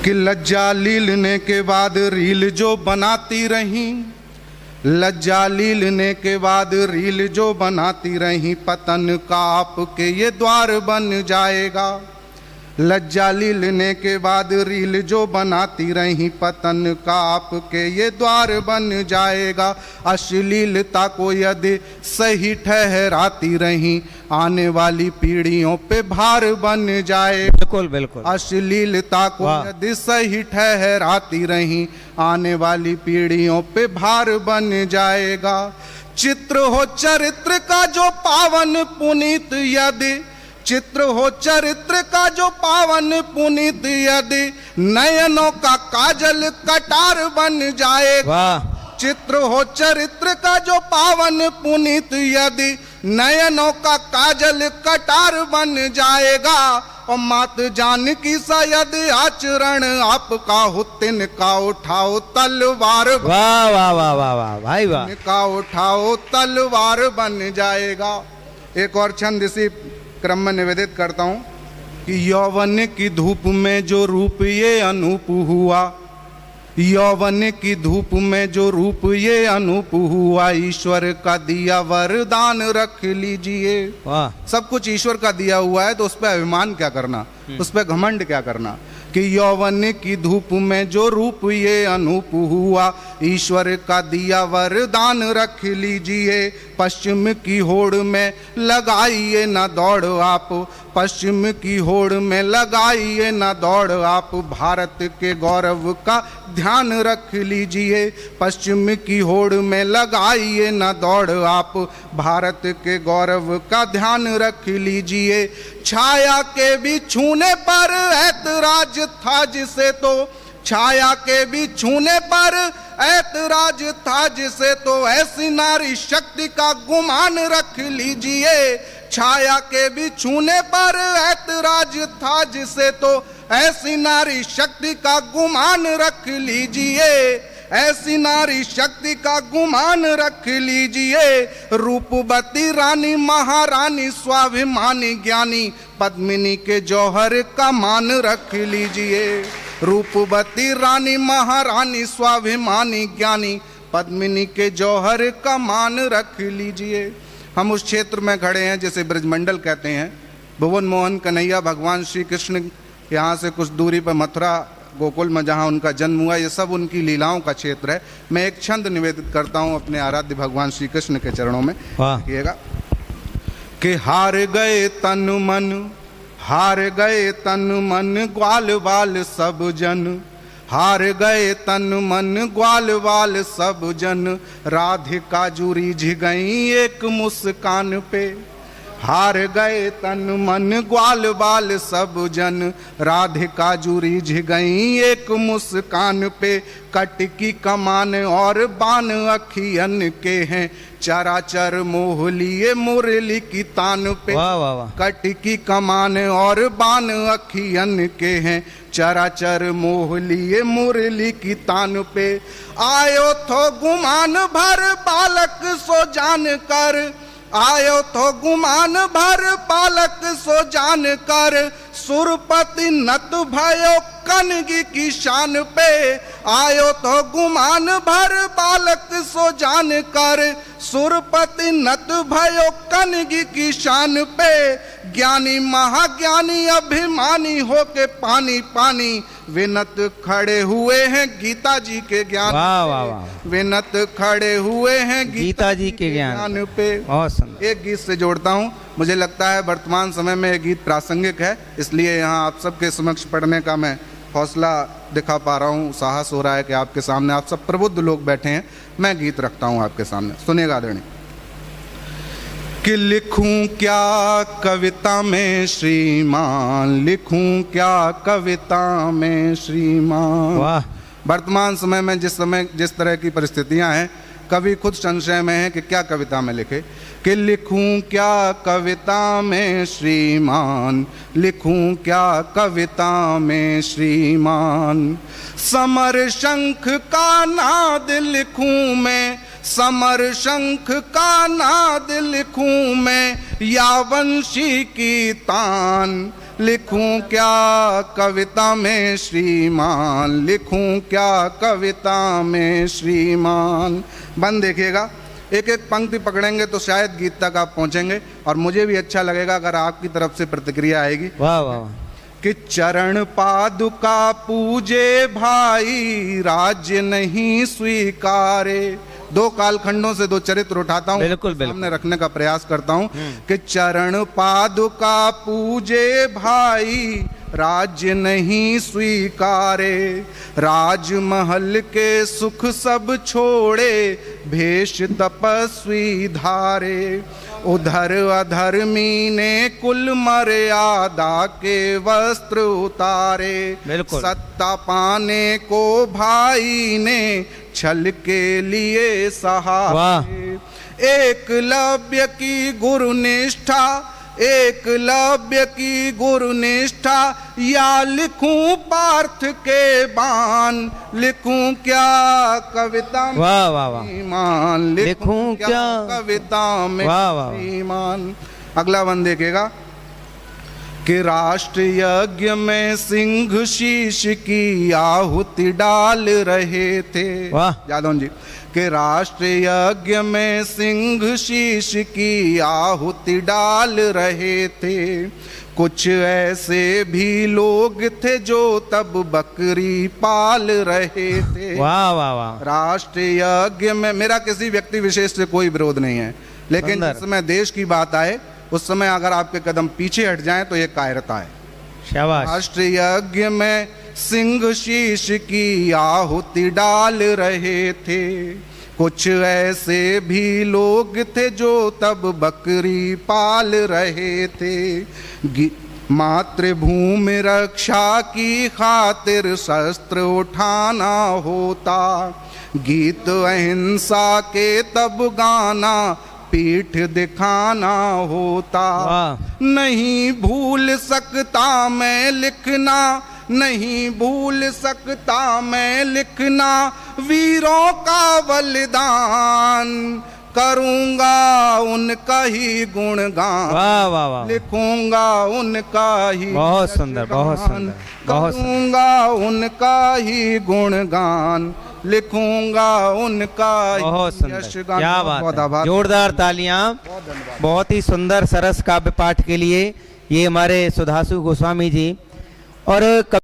कि लज्जा लीलने के बाद रील जो बनाती रही, लज्जा लीलने के बाद रील जो बनाती रही, पतन का आपके ये द्वार बन जाएगा। लज्जा लीलने के बाद रील जो बनाती रही, पतन का आपके ये द्वार बन जाएगा। अश्लीलता को यदि सही ठहराती रही, आने वाली पीढ़ियों पे भार बन जाए। बिल्कुल बिल्कुल। अश्लीलता को यदि सही ठहराती रही, आने वाली पीढ़ियों पे भार बन जाएगा। चित्र हो चरित्र का जो पावन पुनीत, यदि चित्र हो चरित्र का जो पावन पुनीत, यदि नयनों का काजल कटार बन जाएगा। चित्र हो चरित्र का जो पावन पुनीत, यदि नयनों का काजल कटार बन जाएगा। और मात जानकी सा यदि आचरण आपका हो, तिनका उठाओ तलवार। वाह वाह वाह वाह वाह भाई वाह। तिनका उठाओ तलवार बन जाएगा। एक और छंद इसी क्रम में निवेदित करता हूँ कि यौवन की धूप में जो रूप ये अनूप हुआ, यौवन की धूप में जो रूप ये अनूप हुआ, ईश्वर का दिया वरदान रख लीजिए। सब कुछ ईश्वर का दिया हुआ है तो उस पर अभिमान क्या करना, उस पर घमंड क्या करना। कि यौवन की धूप में जो रूप ये अनूप हुआ, ईश्वर का दिया वरदान रख लीजिए। पश्चिम की होड़ में लगाइए ना दौड़ आप, पश्चिम की होड़ में लगाइए ना दौड़ आप, भारत के गौरव का ध्यान रख लीजिए। पश्चिम की होड़ में लगाइए ना दौड़ आप, भारत के गौरव का ध्यान रख लीजिए। छाया के भी छूने पर ऐतराज था जिसे, तो छाया के भी छूने पर ऐतराज था जिसे, तो ऐसी नारी शक्ति का गुमान रख लीजिए। छाया के भी छूने पर ऐतराज था जिसे, तो ऐसी नारी शक्ति का गुमान रख लीजिए। ऐसी नारी शक्ति का गुमान रख लीजिए। रूपवती रानी महारानी स्वाभिमानी ज्ञानी, पद्मिनी के जौहर का मान रख लीजिए। रूपवती रानी महारानी स्वाभिमानी ज्ञानी, पद्मिनी के जौहर का मान रख लीजिए। हम उस क्षेत्र में खड़े हैं जिसे ब्रजमंडल कहते हैं। भुवन मोहन कन्हैया भगवान श्री कृष्ण यहाँ से कुछ दूरी पर मथुरा गोकुल में जहाँ उनका जन्म हुआ, ये सब उनकी लीलाओं का क्षेत्र है। मैं एक छंद निवेदित करता हूँ अपने आराध्य भगवान श्री कृष्ण के चरणों में। देखिएगा कि हार गए तन मन, हार गए तन मन ग्वाल बाल सब जन, हार गए तन मन ग्वाल बाल सब जन, राधिका जुरी झिगई एक मुस्कान पे। हार गए तन मन ग्वाल बाल सब जन, राधिका जुरी झिगई एक मुस्कान पे। कटकी कमान और बान अखियन के हैं, चराचर मोह लिए मुरली की तान पे। कटकी कमान और बान अखियन के हैं, चराचर मोह लिए मुरली की तान पे। आयो तो गुमान भर बालक सो जान कर, आयो तो गुमान भर बालक सो जान कर, सुरपति नत भयो कनगी की शान पे। आयो तो गुमान भर बालक सो जान कर, सुरपति नत भयो कनगी की शान पे। ज्ञानी महाज्ञानी अभिमानी हो के पानी पानी, विनत खड़े हुए हैं गीता जी के ज्ञान। वाह वाह वाह। विनत खड़े हुए हैं गीता जी के ज्ञान पे। एक गीत से जोड़ता हूँ, मुझे लगता है वर्तमान समय में यह गीत प्रासंगिक है, इसलिए यहाँ आप सबके समक्ष पढ़ने का मैं हौसला दिखा पा रहा हूँ। साहस हो रहा है कि आपके सामने आप सब प्रबुद्ध लोग बैठे हैं, मैं गीत रखता हूँ आपके सामने। सुनिएगा आदरणीय। कि लिखूं क्या कविता में श्रीमान, लिखूं क्या कविता में श्रीमान। वाह। वर्तमान समय में जिस तरह की परिस्थितियां हैं, कवि खुद संशय में है कि क्या कविता में लिखे। कि लिखूं क्या कविता में श्रीमान, लिखूं क्या कविता में श्रीमान। समर शंख का नाद लिखूं मैं, समर शंख का नाद लिखूं मैं, या वंशी की तान लिखूं क्या कविता में श्रीमान, लिखूं क्या कविता में श्रीमान। बंद देखिएगा, एक एक पंक्ति पकड़ेंगे तो शायद गीत तक आप पहुंचेंगे और मुझे भी अच्छा लगेगा अगर आपकी तरफ से प्रतिक्रिया आएगी। वाह वाह कि चरण पादुका पूजे भाई, राज्य नहीं स्वीकारे। दो कालखंडों से दो चरित्र उठाता हूँ, बिल्कुल, सामने रखने का प्रयास करता हूँ कि चरण पादुका पूजे भाई, राज्य नहीं स्वीकारे। राजमहल के सुख सब छोड़े, भेष तपस्वी धारे। उधर अधर्मी ने कुल मर्यादा के वस्त्र उतारे। बिल्कुल। सत्ता पाने को भाई ने छल के लिए सहारे। एकलव्य की गुरु निष्ठा, एकलव्य की गुरु निष्ठा, या लिखूं पार्थ के बाण, लिखूं क्या कविता में वाह वाह वाह ईमान, लिखूं क्या कविता में वाह वाह ईमान। अगला वन देखेगा कि राष्ट्र यज्ञ में सिंह शीश की आहुति डाल रहे थे। वाह यादव जी कि राष्ट्र यज्ञ में सिंह शीश की आहुति डाल रहे थे। कुछ ऐसे भी लोग थे जो तब बकरी पाल रहे थे। वाह वाह वाह राष्ट्र यज्ञ में, मेरा किसी व्यक्ति विशेष से कोई विरोध नहीं है, लेकिन सुंदर। जिस समय देश की बात आए उस समय अगर आपके कदम पीछे हट जाएं तो ये कायरता है। शाबाश। राष्ट्र यज्ञ में सिंह शीश की आहुति डाल रहे थे। कुछ ऐसे भी लोग थे जो तब बकरी पाल रहे थे। मातृभूमि रक्षा की खातिर शस्त्र उठाना होता। गीत अहिंसा के तब गाना, पीठ दिखाना होता। नहीं भूल सकता मैं लिखना, नहीं भूल सकता मैं लिखना, वीरों का बलिदान। करूंगा उनका ही गुणगान, वाह वाह वाह लिखूंगा उनका ही, बहुत सुंदर बहुत सुंदर बहुत सुंदर। करूंगा उनका ही गुणगान, लिखूंगा उनका बहुत सुंदर, यशगान। क्या बात बहुत है। आभार। जोरदार तालियां बहुत ही सुंदर सरस काव्य पाठ के लिए। ये हमारे सुधांशु गोस्वामी जी। और